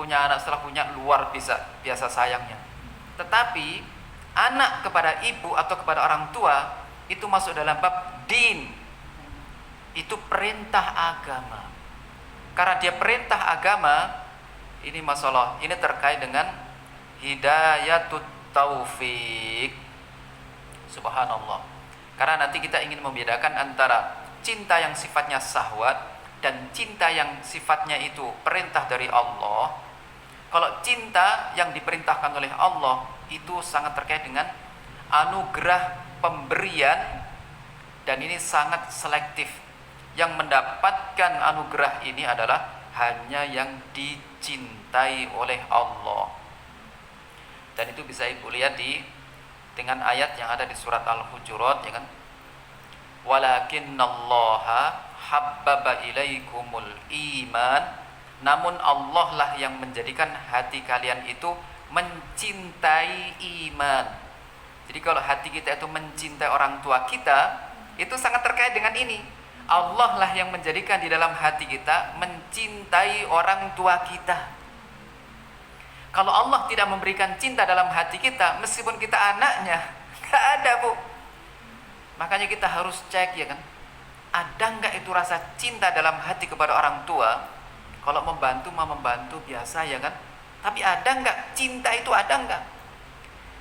punya anak setelah punya luar biasa sayangnya. Tetapi anak kepada ibu atau kepada orang tua itu masuk dalam bab din. Itu perintah agama. Karena dia perintah agama, ini masalah, ini terkait dengan hidayatut taufik. Subhanallah. Karena nanti kita ingin membedakan antara cinta yang sifatnya syahwat dan cinta yang sifatnya itu perintah dari Allah. Kalau cinta yang diperintahkan oleh Allah itu sangat terkait dengan anugerah pemberian, dan ini sangat selektif. Yang mendapatkan anugerah ini adalah hanya yang dicintai oleh Allah. Dan itu bisa Ibu lihat dengan ayat yang ada di surat Al-Hujurat, ya kan? Walakinnallaha habbaba ilaikumul iman, namun Allah lah yang menjadikan hati kalian itu mencintai iman. Jadi kalau hati kita itu mencintai orang tua kita, itu sangat terkait dengan ini. Allah lah yang menjadikan di dalam hati kita mencintai orang tua kita. Kalau Allah tidak memberikan cinta dalam hati kita, meskipun kita anaknya, gak ada, Bu. Makanya kita harus cek, ya kan, ada enggak itu rasa cinta dalam hati kepada orang tua. Kalau membantu mah membantu biasa, ya kan, tapi ada enggak cinta itu, ada enggak?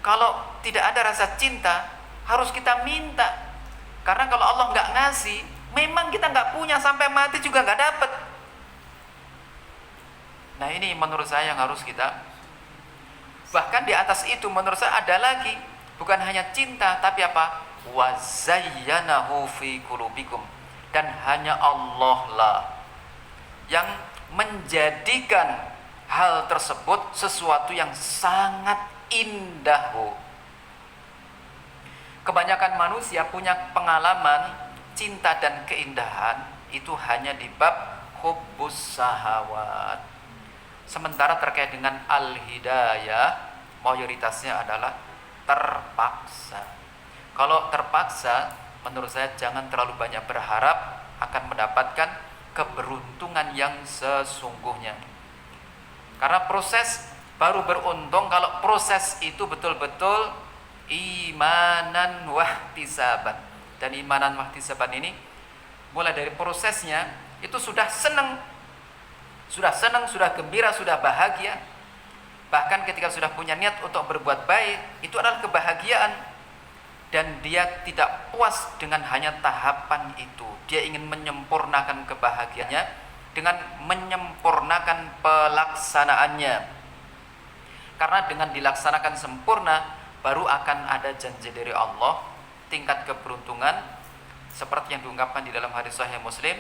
Kalau tidak ada rasa cinta, harus kita minta. Karena kalau Allah enggak ngasih, memang kita enggak punya, sampai mati juga enggak dapat. Nah, ini menurut saya yang harus kita. Bahkan di atas itu menurut saya ada lagi, bukan hanya cinta, tapi apa? Wazayyanahu fi qulubikum, dan hanya Allah lah yang menjadikan hal tersebut sesuatu yang sangat indah. Kebanyakan manusia punya pengalaman cinta dan keindahan itu hanya di bab hubbus sahawat. Sementara terkait dengan al-hidayah, mayoritasnya adalah terpaksa. Kalau terpaksa, menurut saya jangan terlalu banyak berharap akan mendapatkan keberuntungan yang sesungguhnya. Karena proses baru beruntung kalau proses itu betul-betul imanan wahtisaban. Dan imanan wahtisaban ini mulai dari prosesnya itu sudah senang, sudah gembira, sudah bahagia. Bahkan ketika sudah punya niat untuk berbuat baik, itu adalah kebahagiaan. Dan dia tidak puas dengan hanya tahapan itu. Dia ingin menyempurnakan kebahagiaannya dengan menyempurnakan pelaksanaannya. Karena dengan dilaksanakan sempurna, baru akan ada janji dari Allah, tingkat keberuntungan seperti yang diungkapkan di dalam hadis Sahih Muslim,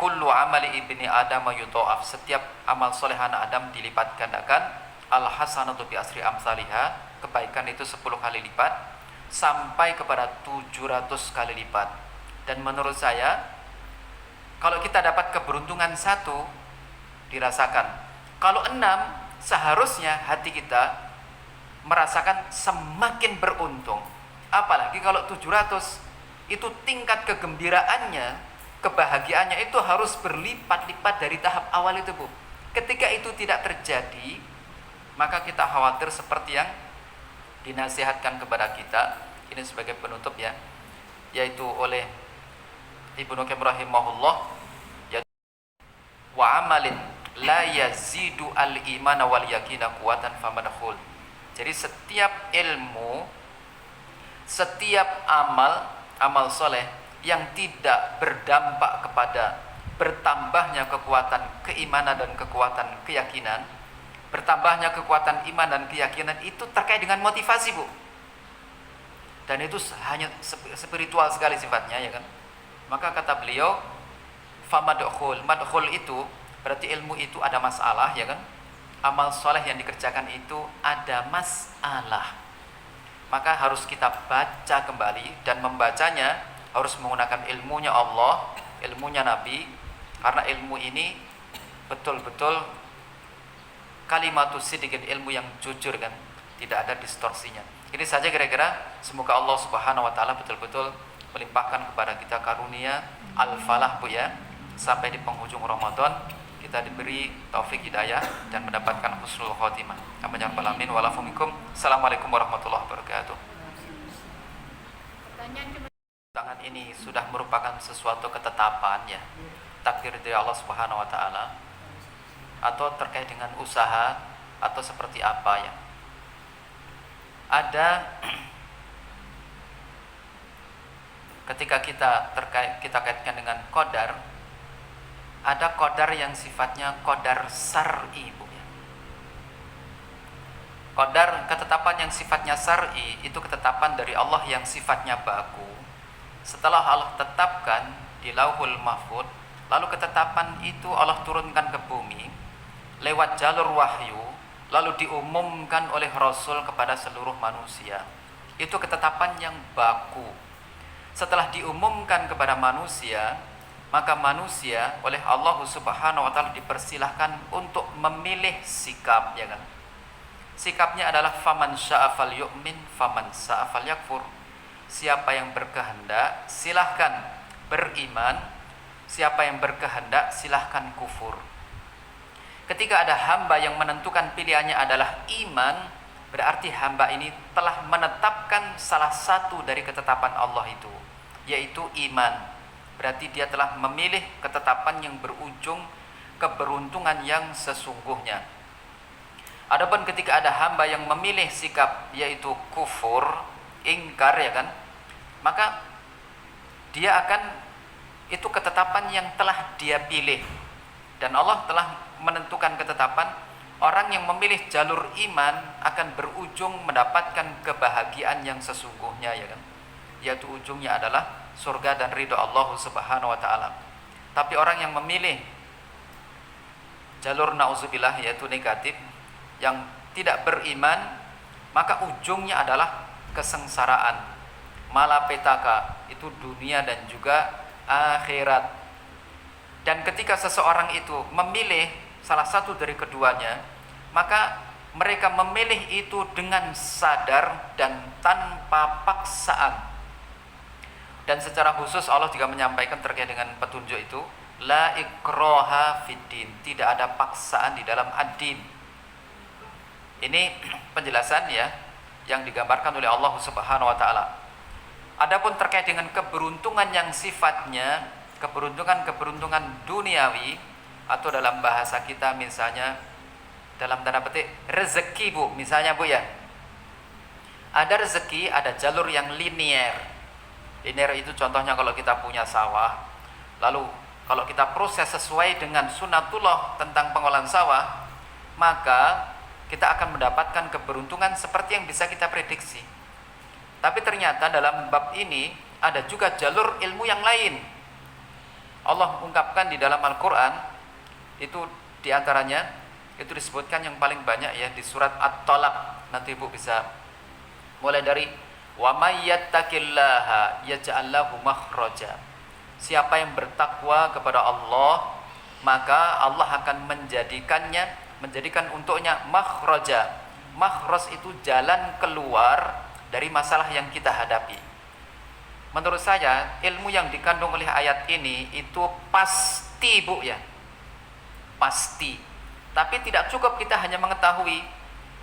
kullu amali ibni Adam yudha'af, setiap amal soleh anak Adam dilipat gandakan, al hasanatu bi asri amsalihha, kebaikan itu 10 kali lipat sampai kepada 700 kali lipat. Dan menurut saya, kalau kita dapat keberuntungan 1 dirasakan, kalau 6 seharusnya hati kita merasakan semakin beruntung. Apalagi kalau 700, itu tingkat kegembiraannya, kebahagiaannya itu harus berlipat-lipat dari tahap awal itu, Bu. Ketika itu tidak terjadi, maka kita khawatir seperti yang dinasihatkan kepada kita, ini sebagai penutup ya, yaitu oleh Ibnu Qayyim rahimahullah, wa amalin la yazidu al-imana wal yakina quwatan famadkhul. Jadi setiap ilmu, setiap amal soleh yang tidak berdampak kepada bertambahnya kekuatan keimanan dan kekuatan keyakinan, bertambahnya kekuatan iman dan keyakinan, itu terkait dengan motivasi, Bu. Dan itu hanya spiritual sekali sifatnya, ya kan. Maka kata beliau, famadkhul, madkhul itu berarti ilmu itu ada masalah, ya kan. Amal soleh yang dikerjakan itu ada masalah, maka harus kita baca kembali, dan membacanya harus menggunakan ilmunya Allah, ilmunya Nabi, karena ilmu ini betul-betul kalimatus sidqin, ilmu yang jujur kan, tidak ada distorsinya. Ini saja kira-kira, semoga Allah Subhanahu wa taala betul-betul melimpahkan kepada kita karunia al-falah, Bu ya, sampai di penghujung Ramadan kita diberi taufik hidayah dan mendapatkan husnul khotimah. Amin ya rabbal alamin. Wa'alaikum Assalamualaikum warahmatullahi wabarakatuh. Tangan ini sudah merupakan sesuatu ketetapan ya, takdir dari Allah Subhanahu wa taala, atau terkait dengan usaha atau seperti apa ya. Ada ketika kita kaitkan dengan qadar, ada qadar yang sifatnya qadar syar'i, Bu ya. Qadar, ketetapan yang sifatnya syar'i itu ketetapan dari Allah yang sifatnya baku. Setelah Allah tetapkan di Lauhul Mahfuz, lalu ketetapan itu Allah turunkan ke bumi lewat jalur wahyu, lalu diumumkan oleh Rasul kepada seluruh manusia. Itu ketetapan yang baku. Setelah diumumkan kepada manusia, maka manusia oleh Allah Subhanahu wa taala dipersilahkan untuk memilih sikap, ya kan? Sikapnya adalah faman syaa falyu'min faman syaa falyakfur. Siapa yang berkehendak silahkan beriman, siapa yang berkehendak silahkan kufur. Ketika ada hamba yang menentukan pilihannya adalah iman, berarti hamba ini telah menetapkan salah satu dari ketetapan Allah itu, yaitu iman. Berarti dia telah memilih ketetapan yang berujung keberuntungan yang sesungguhnya. Adapun ketika ada hamba yang memilih sikap yaitu kufur, ingkar, ya kan, maka dia akan, itu ketetapan yang telah dia pilih, dan Allah telah menentukan ketetapan orang yang memilih jalur iman akan berujung mendapatkan kebahagiaan yang sesungguhnya, ya kan, yaitu ujungnya adalah surga dan ridho Allah Subhanahu wa taala. Tapi orang yang memilih jalur nauzubillah yaitu negatif, yang tidak beriman, maka ujungnya adalah kesengsaraan, malapetaka, itu dunia dan juga akhirat. Dan ketika seseorang itu memilih salah satu dari keduanya, maka mereka memilih itu dengan sadar dan tanpa paksaan. Dan secara khusus Allah juga menyampaikan terkait dengan petunjuk itu, la ikraha fiddin, tidak ada paksaan di dalam ad-din. Ini penjelasan ya yang digambarkan oleh Allah Subhanahu wa taala. Adapun terkait dengan keberuntungan yang sifatnya keberuntungan duniawi, atau dalam bahasa kita misalnya dalam tanda petik rezeki, Bu, misalnya, Bu ya. Ada rezeki, ada jalur yang linear. Linear itu contohnya kalau kita punya sawah, lalu kalau kita proses sesuai dengan sunatullah tentang pengolahan sawah, maka kita akan mendapatkan keberuntungan seperti yang bisa kita prediksi. Tapi ternyata dalam bab ini ada juga jalur ilmu yang lain. Allah ungkapkan di dalam Al-Quran, itu diantaranya itu disebutkan yang paling banyak ya di surat At-Talaq. Nanti Ibu bisa mulai dari wa may yattaqillaha yaj'al lahu makhraja. Siapa yang bertakwa kepada Allah, maka Allah akan menjadikan untuknya makhraja. Makhraj itu jalan keluar dari masalah yang kita hadapi. Menurut saya ilmu yang dikandung oleh ayat ini itu pasti, Bu ya, pasti. Tapi tidak cukup kita hanya mengetahui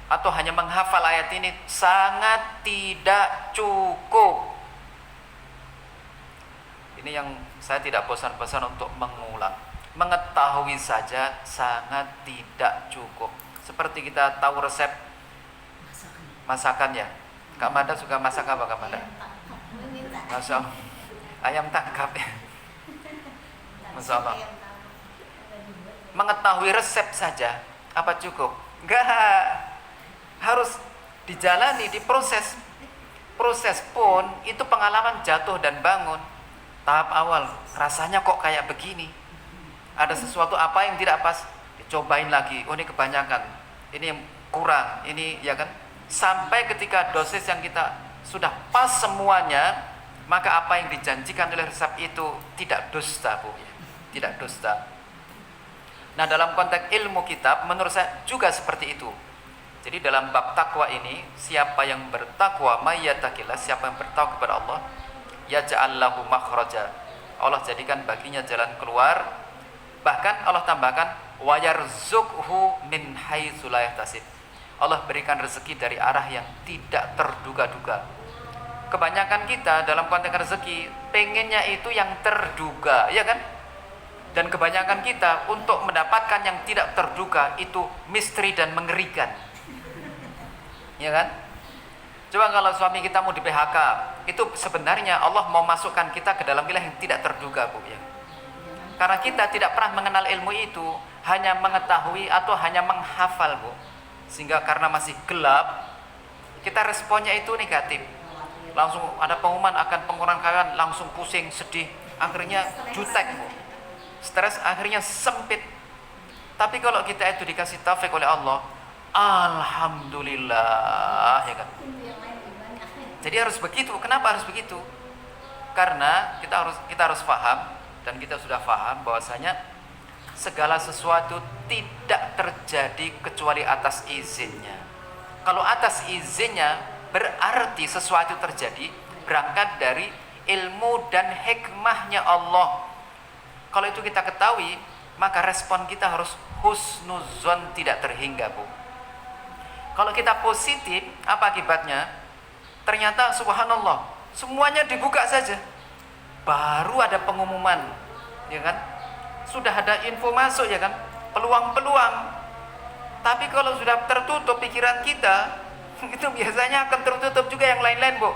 atau hanya menghafal ayat ini, sangat tidak cukup. Ini yang saya tidak bosan-bosan untuk mengulang. Mengetahui saja sangat tidak cukup. Seperti kita tahu resep masakan ya. Kak Mada suka masak apa, Kak Mada? Masya Allah. Ayam tangkap ya. Masya Allah. Mengetahui resep saja apa cukup? Enggak. Harus dijalani, diproses. Proses pun itu pengalaman jatuh dan bangun. Tahap awal, rasanya kok kayak begini. Ada sesuatu apa yang tidak pas, dicobain lagi. Oh, ini kebanyakan. Ini yang kurang, ini ya kan. Sampai ketika dosis yang kita sudah pas semuanya, maka apa yang dijanjikan oleh resep itu tidak dusta, Bu. Tidak dusta. Nah, dalam konteks ilmu kitab menurut saya juga seperti itu. Jadi dalam bab takwa ini, siapa yang bertakwa, mayyatakillah, siapa yang bertakwa kepada Allah, yaj'al lahu makhraja. Allah jadikan baginya jalan keluar. Bahkan Allah tambahkan wa yarzuqhu min haitsu la yahtasib. Allah berikan rezeki dari arah yang tidak terduga-duga. Kebanyakan kita dalam konteks rezeki pengennya itu yang terduga, ya kan? Dan kebanyakan kita untuk mendapatkan yang tidak terduga itu misteri dan mengerikan, ya kan? Coba kalau suami kita mau di PHK, itu sebenarnya Allah mau masukkan kita ke dalam wilayah yang tidak terduga, Bu, ya. Karena kita tidak pernah mengenal ilmu itu, hanya mengetahui atau hanya menghafal, Bu. Sehingga karena masih gelap, kita responnya itu negatif. Langsung ada pengumuman akan pengurangan karyawan, langsung pusing, sedih, akhirnya jutek, Bu. Stres, akhirnya sempit. Tapi kalau kita itu dikasih taufik oleh Allah, alhamdulillah, ya kan? Jadi harus begitu. Kenapa harus begitu? Karena kita harus paham, dan kita sudah paham bahwasanya segala sesuatu tidak terjadi kecuali atas izinnya. Kalau atas izinnya berarti sesuatu terjadi berangkat dari ilmu dan hikmahnya Allah. Kalau itu kita ketahui, maka respon kita harus husnuzon, tidak terhingga, Bu. Kalau kita positif, apa akibatnya? Ternyata subhanallah, semuanya dibuka saja, baru ada pengumuman, ya kan? Sudah ada info masuk, ya kan? Peluang-peluang. Tapi kalau sudah tertutup pikiran kita, itu biasanya akan tertutup juga yang lain-lain, Bu.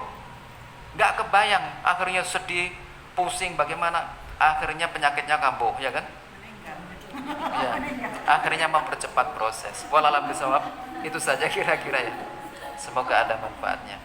Nggak kebayang, akhirnya sedih, pusing, bagaimana? Akhirnya penyakitnya kambuh, ya kan? Ya. Akhirnya mempercepat proses. Wallahualam bishawab. Itu saja kira-kira, ya. Semoga ada manfaatnya.